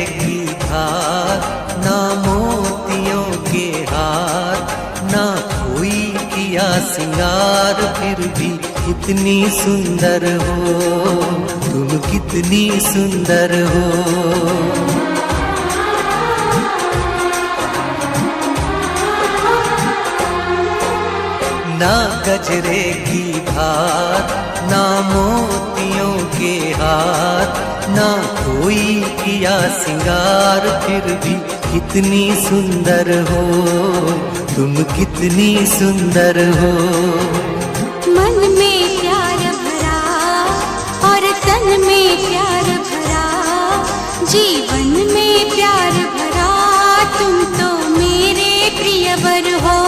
की धार, ना मोतियों के हार, ना कोई किया सिंगार, फिर भी कितनी सुंदर हो तुम, कितनी सुंदर हो। ना गजरे की धार, ना मोतियों के हार, ना कोई किया सिंगार, फिर भी कितनी सुंदर हो तुम, कितनी सुंदर हो। मन में प्यार भरा और तन में प्यार भरा, जीवन में प्यार भरा, तुम तो मेरे प्रियवर हो।